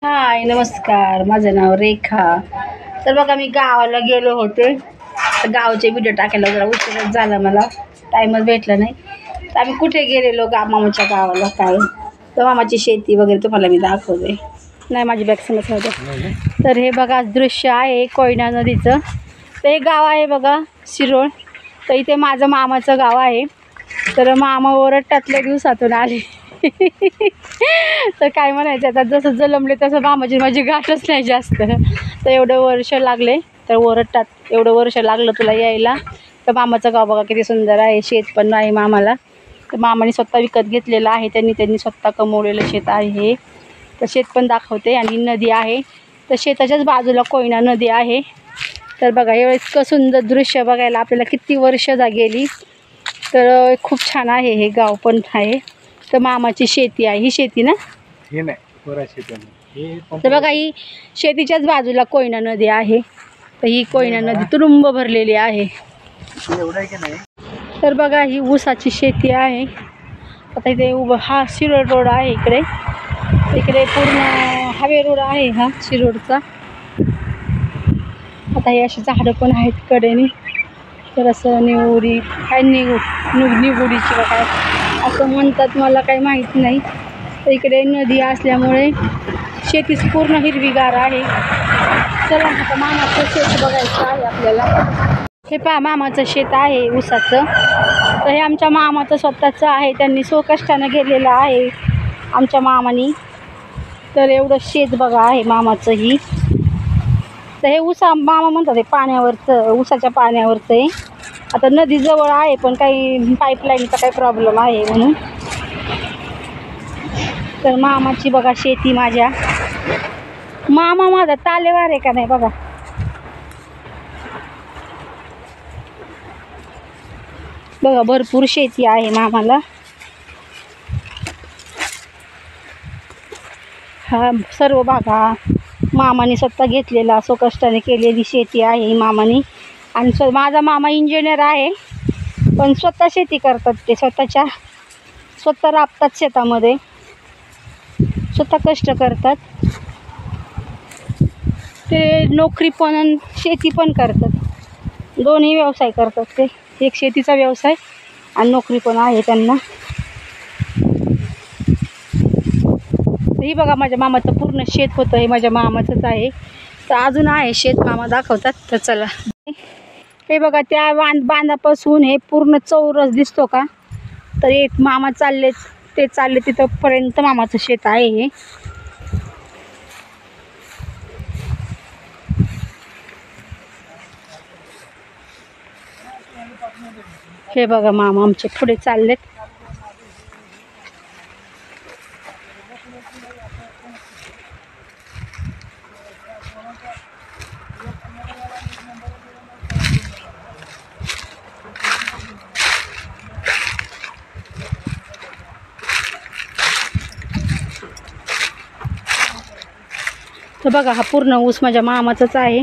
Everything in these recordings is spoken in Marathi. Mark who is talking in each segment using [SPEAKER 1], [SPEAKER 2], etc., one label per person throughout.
[SPEAKER 1] हाय नमस्कार, माझं नाव रेखा. तर बघा मी गावाला गेलो होते. तर गावचे व्हिडिओ टाकायला जरा उशीरच झाला, मला टाईमच भेटला नाही. तर आम्ही कुठे गेलेलो मामाच्या गावाला, काय तर मामाची शेती वगैरे तुम्हाला मी दाखवते. नाही माझी बॅग समज होतं. तर हे बघा दृश्य आहे कोयना नदीचं. तर हे गाव आहे बघा शिरोळ. तर इथे माझं मामाचं गाव आहे. तर मामा ओरडतातल्या दिवसातून आले. तर काय म्हणायचं, आता जसं जलमले तसं मामाची माझी गाठच नाही जास्त. तर एवढं वर्ष लागले तर ओरडतात, एवढं वर्ष लागलं तुला यायला. तर मामाचं गाव बघा किती सुंदर आहे. शेत पण आहे मामाला. तर मामाने स्वतः विकत घेतलेलं आहे, त्यांनी स्वतः कमवलेलं शेत आहे हे. तर शेत पण दाखवते आणि नदी आहे. तर शेताच्याच बाजूला कोयना नदी आहे. तर बघा एवढं इतकं सुंदर दृश्य बघायला आपल्याला किती वर्ष गेली. तर खूप छान आहे हे गाव पण आहे. तर मामाची शेती आहे, ही शेती ना
[SPEAKER 2] हे नाही शेती.
[SPEAKER 1] तर बघा ही शेतीच्याच बाजूला कोयना नदी आहे. तर ही कोयना नदी तुडुंब भरलेली आहे.
[SPEAKER 2] एवढं आहे की नाही.
[SPEAKER 1] तर बघा ही ऊसाची शेती आहे. आता इथे हा शिरोड रोड आहे. इकडे पूर्ण हावे रोड आहे हा शिरोडचा. आता हे अशी झाडं पण आहेत कडेने. तर असं निवडी काय निगुडीची का काय असं म्हणतात, मला काही माहीत नाही. तर इकडे नदी असल्यामुळे शेतीच पूर्ण हिरवीगार आहे. चला आता मामाचं शेत बघायचं आहे आपल्याला. हे पहा मामाचं शेत आहे ऊसाचं. तर हे आमच्या मामाचं स्वतःचं आहे, त्यांनी स्वकष्टानं गेलेलं आहे आमच्या मामानी. तर एवढं शेत बघा आहे मामाचं ही. तर हे मामा म्हणतात हे पाण्यावरचं, ऊसाच्या पाण्यावरचं आहे. आता नदी जवळ आहे पण काही पाईपलाईनचा काही प्रॉब्लेम आहे म्हणून. तर मामाची बघा शेती माझ्या. मामा माझा तालेवार आहे का नाही बघा. बघा भरपूर शेती आहे मामाला. हा सर्व बघा मामाने स्वतः घेतलेला स्वकष्टाने केलेली शेती आहे ही मामाने. आणि माझा मामा इंजिनियर आहे पण स्वतः शेती करतात. ते स्वतः राबतात शेतामध्ये, स्वतः कष्ट करतात. ते नोकरी पण शेती पण करतात, दोन्ही व्यवसाय करतात ते. एक शेतीचा व्यवसाय आणि नोकरी पण आहे त्यांना. ही बघा माझ्या मामाचं पूर्ण शेत होतं, हे माझ्या मामाचंच आहे. तर अजून आहे शेत, मामा दाखवतात. तर चला हे बघा त्या बांधापासून हे पूर्ण चौरस दिसतो का. तर एक मामा चालले तिथंपर्यंत मामाचं शेत आहे हे. हे बघा मामा आमचे पुढे चाललेत. तर बघा हा पूर्ण ऊस माझ्या मामाचाच आहे.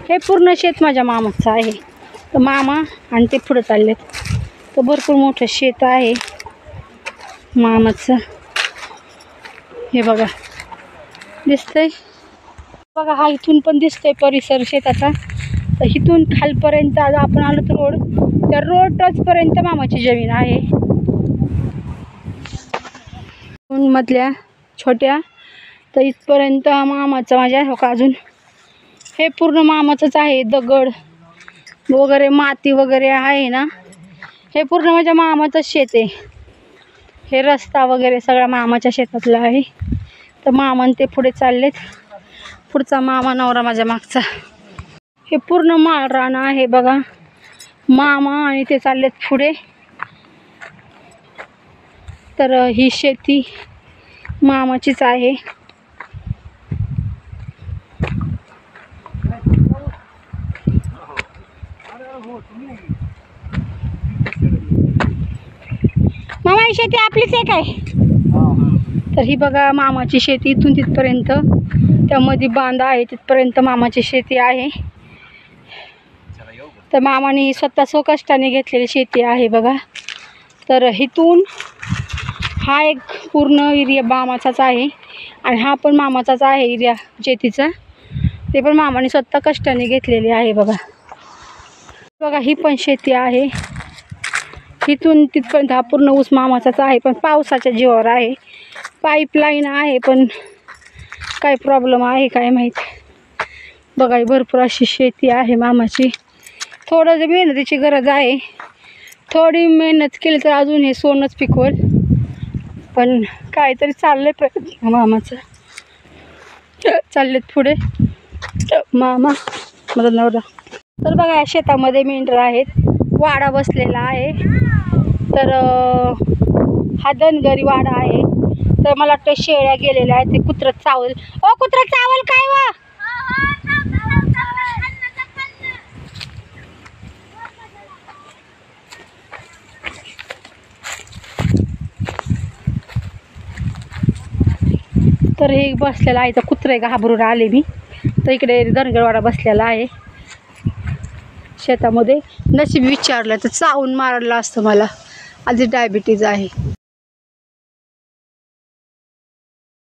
[SPEAKER 1] हे पूर्ण शेत माझ्या मामाचं आहे. तर मामा आणि ते पुढे चाललेत. तर भरपूर मोठं शेत आहे मामाचं. हे बघा दिसतंय बघा, हा इथून पण दिसतोय परिसर शेताचा. तर इथून खालपर्यंत आज आपण आलो तर रोड, त्या रोड टचपर्यंत मामाची जमीन आहे. मधल्या छोट्या तर इथपर्यंत मामाचं माझ्या हो का. अजून हे पूर्ण मामाचंच आहे. दगड वगैरे माती वगैरे आहे ना, हे पूर्ण माझ्या मामाचं शेत आहे. हे रस्ता वगैरे सगळा मामाच्या शेतातला आहे. तर मामा ते पुढे चाललेत. पुढचा मामा नवरा माझ्या मागचा. हे पूर्ण माळ रान आहे बघा. मामा आणि ते चाललेत पुढे. तर ही शेती मामाचीच आहे. मामा ही शेती आपलीच आहे काय. तर ही बघा मामाची शेती इथून तिथपर्यंत, त्यामध्ये बांध आहे तिथपर्यंत मामाची शेती आहे. तर मामाने स्वतः स्वकष्टाने घेतलेली शेती आहे बघा. तर इथून हा एक पूर्ण एरिया मामाचाच आहे आणि हा पण मामाचाच आहे एरिया शेतीचा. ते पण मामाने स्वतः कष्टाने घेतलेले आहे बघा. बघा ही पण शेती आहे. इथून तिथपर्यंत हा पूर्ण ऊस मामाचाच आहे, पण पावसाच्या जीवावर आहे. पाईपलाईन आहे पण काय प्रॉब्लेम आहे काय माहीत. बघा भरपूर अशी शेती आहे मामाची. थोडं मेहनतीची गरज आहे. थोडी मेहनत केली तर अजून हे सोनंच पिकवल, पण काहीतरी चाललंय प्रयत्न मामाचं. चाललेत पुढे मामा माझा नवरा. तर बघा या शेतामध्ये मेंढरं आहेत. वाडा बसलेला आहे. तर हा धनगरी वाडा आहे. तर मला वाटतं शेळ्या गेलेल्या आहेत. ते कुत्रं चावल. ओ कुत्रं चावल काय वा. तर हे बसलेलं आहे. तर कुत्रे घाबरून आले मी. तर इकडे धनगरवाडा बसलेला आहे शेतामध्ये. नशीब विचारलं तर चावून मारलं असतं मला. आधी डायबिटीज आहे.